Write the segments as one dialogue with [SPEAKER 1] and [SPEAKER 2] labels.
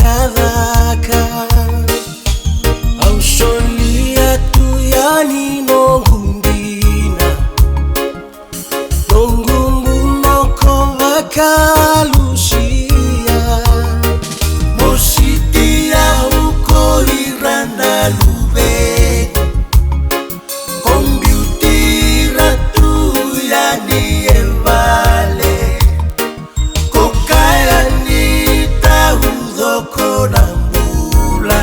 [SPEAKER 1] kadhaka Ausholia tuyani nongundina Nongumbu Kalusia Mositia uko Iranda lube Kombiutira tuya ni evale Kokaya nita udoko na mula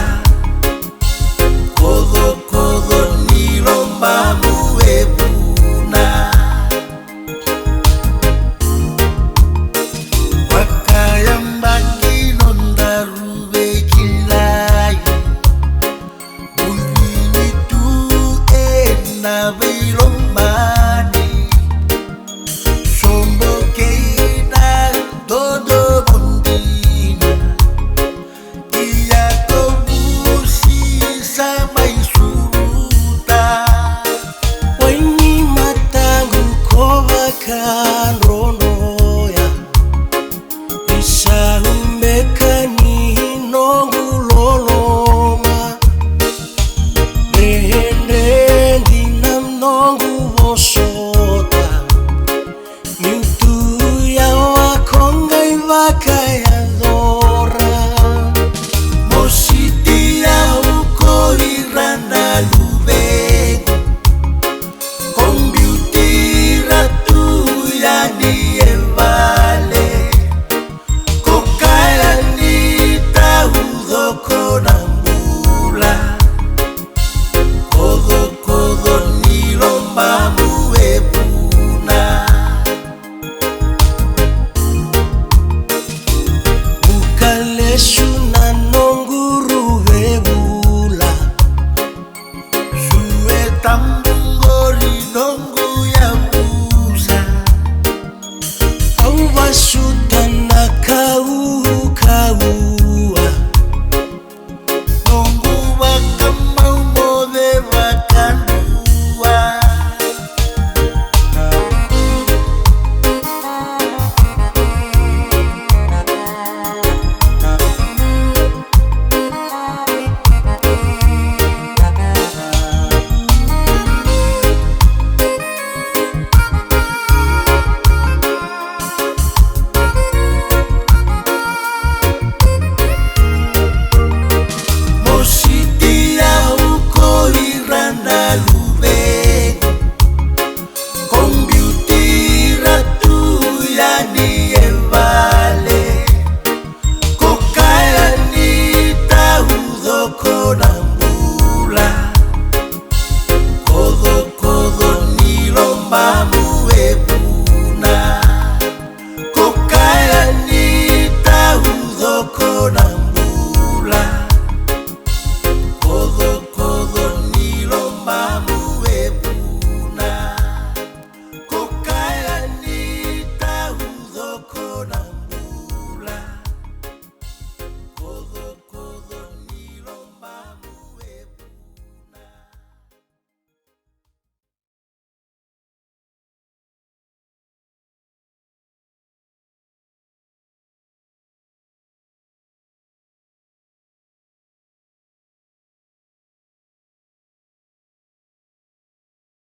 [SPEAKER 1] Kodo kodo nilomba muebuna Na vilomani Sombo keina todo bondina Iya kobusi sama isuruta Waini matangu kovakan ronoya Isa umbekani nonguloloma Nongu vosota Miutu ya wakonga ivaka ya dhora Mositi ya uko Iranda lube Kombiutira tuya ni evale Kokaya nita udoko na mula Kodo kodo nilomba muebuna Bukaleshu